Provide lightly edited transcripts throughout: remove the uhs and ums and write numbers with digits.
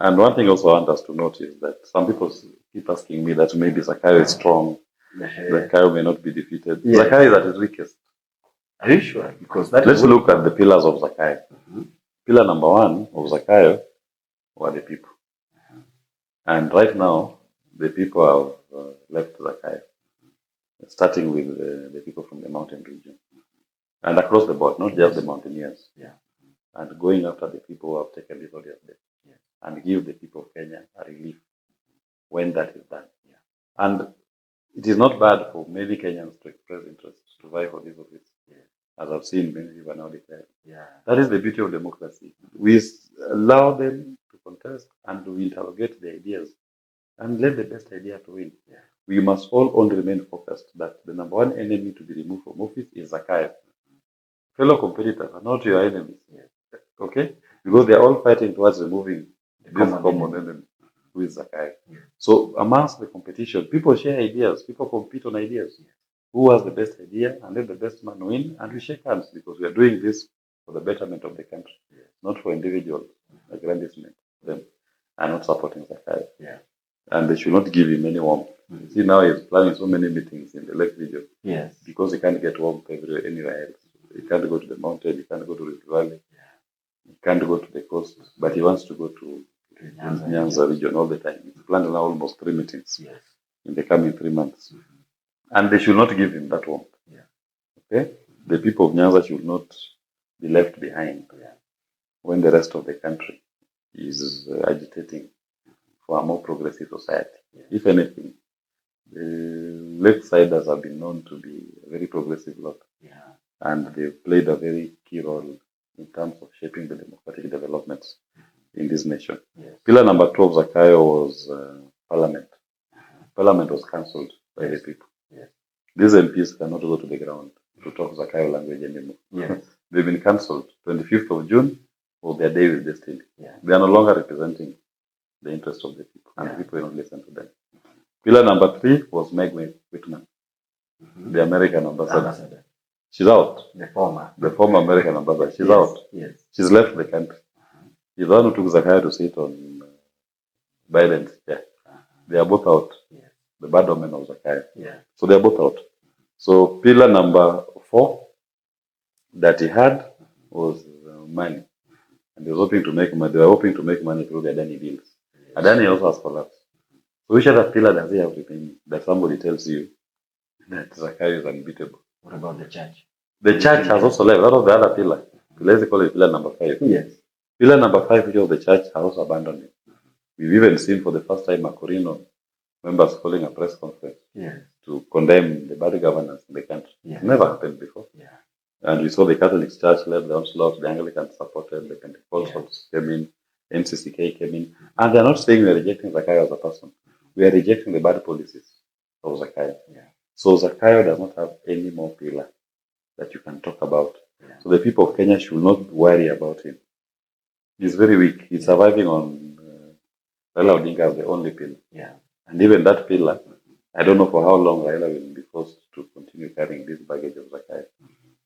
And one thing also I want us to note is that some people keep asking me that maybe Zakayo is strong, Zakayo may not be defeated. Yes. Zakayo is at his weakest. Are you sure? Because let's look at the pillars of Zakayo. Pillar number one of Zakayo were the people. And right now, the people have left Zakayo, starting with the people from the mountain region. And across the board, not just the mountaineers. And going after the people who have taken this audience and give the people of Kenya a relief when that is done. And it is not bad for many Kenyans to express interest to vie for this office. As I've seen many people now declare. That is the beauty of democracy. We allow them to contest and we interrogate the ideas and let the best idea to win. We must all only remain focused that the number one enemy to be removed from office is Zakayo. Fellow competitors are not your enemies. Okay? Because they are all fighting towards removing this common enemy, who is Zakayo. So amongst the competition, people share ideas, people compete on ideas. Who has the best idea and let the best man win, and we shake hands because we are doing this for the betterment of the country, not for individuals, aggrandizement them, and not supporting Zakayo. And they should not give him any warmth. See, now he's planning so many meetings in the Lake region because he can't get warmth anywhere else. He can't go to the mountain, he can't go to the valley, he can't go to the coast, but he wants to go to Nyanza region all the time. He's planning now almost 3 meetings in the coming 3 months. And they should not give him that warmth. Okay? The people of Nyanza should not be left behind when the rest of the country is agitating for a more progressive society. If anything, the Lakesiders have been known to be a very progressive lot. And they've played a very key role in terms of shaping the democratic developments in this nation. Pillar number 2 of Zakayo was Parliament. Parliament was cancelled by the people. These MPs cannot go to the ground to talk Zakayo language anymore. They've been cancelled. 25th of June was their day with destiny. They are no longer representing the interests of the people, and the people will not listen to them. Pillar number 3 was Meg Whitman, the American ambassador. She's out. The former American ambassador. She's out. She's left the country. She's the one who took Zakayo to sit on Biden's chair. They are both out. The bad omen of Zakayo. So they are both out. So pillar number 4 that he had was money. And he was hoping to make money. They were hoping to make money through the Adani deals. Adani also has collapsed. So which other pillar does he have remaining that somebody tells you that Zakayo is unbeatable? What about the church? The church has also left. That was the other pillar. Let's call it pillar number 5. Pillar number 5, which was the church, has also abandoned it. We've even seen for the first time Macorino members calling a press conference to condemn the bad governance in the country. It never happened before. And we saw the Catholic Church led the onslaught, the Anglicans supported, the Pentecostals came in, NCCK came in. And they're not saying we're rejecting Zakayo as a person. We are rejecting the bad policies of Zakayo. So Zakayo does not have any more pillar that you can talk about. So the people of Kenya should not worry about him. He's very weak. He's surviving on Raila Odinga as the only pillar. And even that pillar, I don't know for how long Raila will be forced to continue carrying this baggage of Zakayo.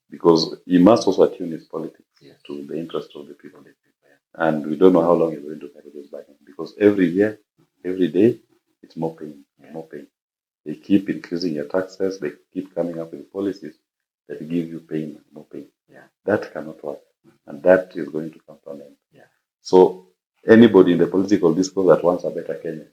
Because he must also attune his politics to the interest of the people. And we don't know how long he's going to carry this baggage. Because every year, every day, it's more pain, more pain. They keep increasing your taxes. They keep coming up with policies that give you pain, more pain. That cannot work. And that is going to come to an end. So anybody in the political discourse that wants a better Kenya,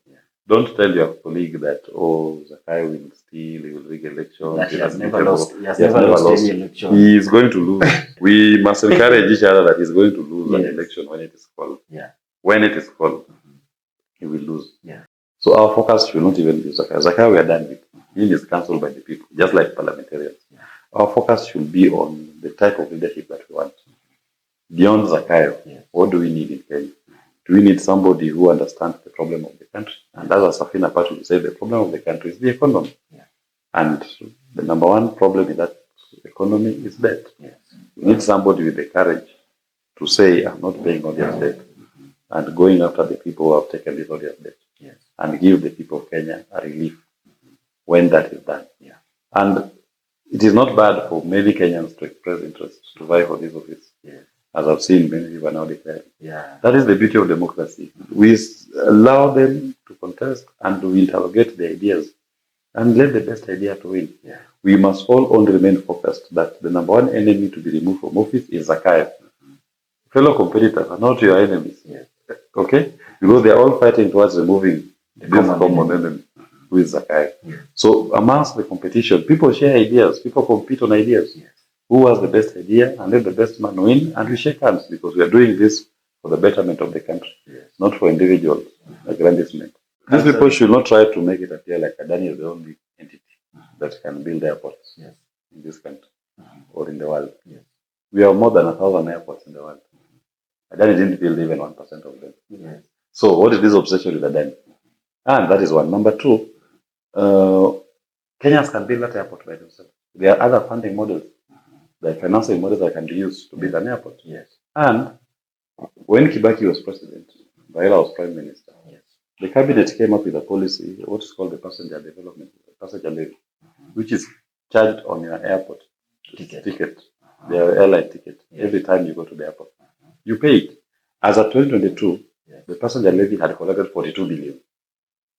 don't tell your colleague that, Zakayo will steal, he will rig elections. He has never lost any election. He is going to lose. We must encourage each other that he's going to lose an election when it is called. When it is called, he will lose. So our focus should not even be Zakayo. Zakayo we are done with. He is cancelled by the people, just like parliamentarians. Our focus should be on the type of leadership that we want. Beyond Zakayo, what do we need in Kenya? Do we need somebody who understands the problem of the country? And as a Safina Party will say, the problem of the country is the economy. And the number one problem in that economy is debt. We need somebody with the courage to say, I'm not paying all your debt. And going after the people who have taken this all your debt. And give the people of Kenya a relief when that is done. And it is not bad for many Kenyans to express interest to vie for this office. as I've seen many people now declare. Yeah. That is the beauty of democracy. We allow them to contest and to interrogate the ideas and let the best idea to win. Yeah. We must all only remain focused that the number one enemy to be removed from office is Zakaev. Fellow competitors are not your enemies. Yes. Okay? Because they are all fighting towards removing The this common enemy, who is Zakaev. Yeah. So amongst the competition, people share ideas, people compete on ideas. Yes. Who has the best idea and let the best man win, and we shake hands because we are doing this for the betterment of the country, Yes. not for individual aggrandizement. These people should not try to make it appear like Adani is the only entity that can build airports Yes. in this country or in the world. Yes. We have more than 1,000 airports in the world. Adani didn't build even 1% of them. Yes. So what is this obsession with Adani? And that is one. Number two, Kenyans can build that airport by themselves. There are other funding models, like financing models that can be used to build an airport. Yes. And when Kibaki was president, Raila was prime minister, Yes. the cabinet came up with a policy, what is called the passenger development, passenger levy, which is charged on your airport ticket, the airline ticket, every time you go to the airport. You pay it. As of 2022, the passenger levy had collected 42 billion.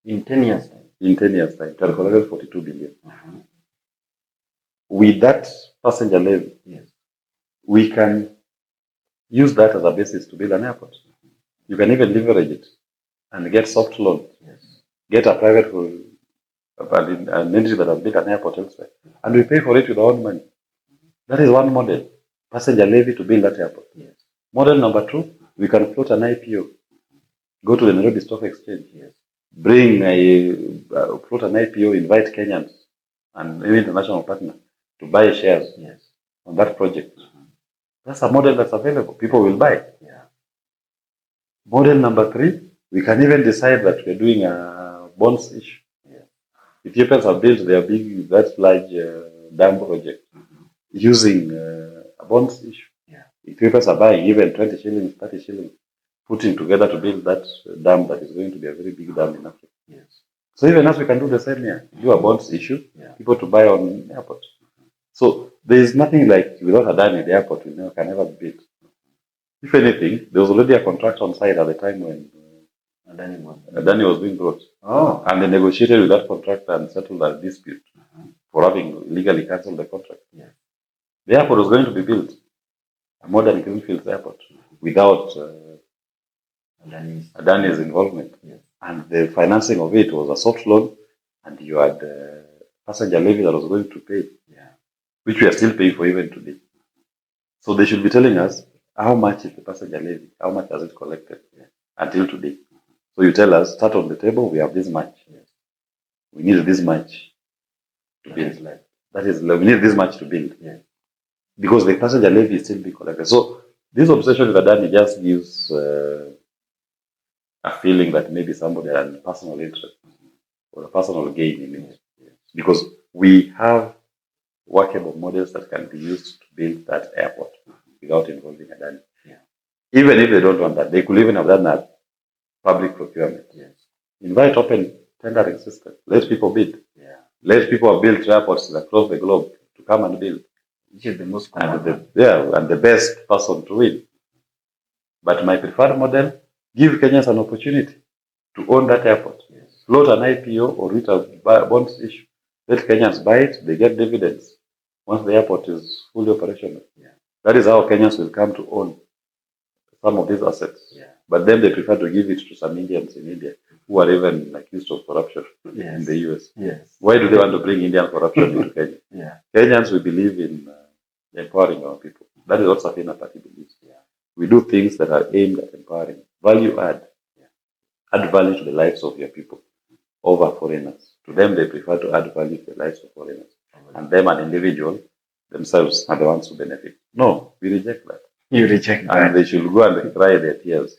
In 10 years' time. In 10 years' time, it had collected 42 billion. With that passenger levy, we can use that as a basis to build an airport. You can even leverage it and get soft loans. Get a private an entity that has built an airport elsewhere. And we pay for it with our own money. That is one model. Passenger levy to build that airport. Model number two, we can float an IPO. Go to the Nairobi Stock Exchange. Bring float an IPO, invite Kenyans and any international partner to buy shares on that project. That's a model that's available. People will buy. Model number three, we can even decide that we're doing a bonds issue. Ethiopians have built their that large dam project using a bonds issue. Ethiopians are buying even 20 shillings, 30 shillings, putting together to build that dam that is going to be a very big dam in Africa. So even as we can do the same here, do a bonds issue, people to buy on airport. So there is nothing like without Adani, the airport can never be built. If anything, there was already a contract on site at the time when Adani was being brought. And they negotiated with that contractor and settled a dispute for having illegally cancelled the contract. The airport was going to be built, a modern greenfield airport, without Adani's involvement. And the financing of it was a soft loan, and you had passenger levy that was going to pay, which we are still paying for even today. So they should be telling us how much is the passenger levy, how much has it collected until today. So you tell us, start on the table, we have this much. We need this much to build. We need this much to build. Because the passenger levy is still being collected. So this obsession with Adani just gives a feeling that maybe somebody had a personal interest or a personal gain in it. Because we have workable models that can be used to build that airport without involving Adani. Even if they don't want that, they could even have done that public procurement. Invite open tendering system. Let people bid. Let people build airports across the globe to come and build. Which is the most common. And the best person to win. But my preferred model, give Kenyans an opportunity to own that airport. Float an IPO or read a bonds issue. Let Kenyans buy it, they get dividends once the airport is fully operational. That is how Kenyans will come to own some of these assets. But then they prefer to give it to some Indians in India who are even accused of corruption in the US. Why do they want to bring Indian corruption into Kenya? Kenyans, we believe in empowering our people. That is what Safina Party believes. We do things that are aimed at empowering. Value add. Add value to the lives of your people over foreigners. To them, they prefer to add value to the lives of foreigners. And them, an individual, themselves are the ones who benefit. No, we reject that. You reject that. And they should go and cry their tears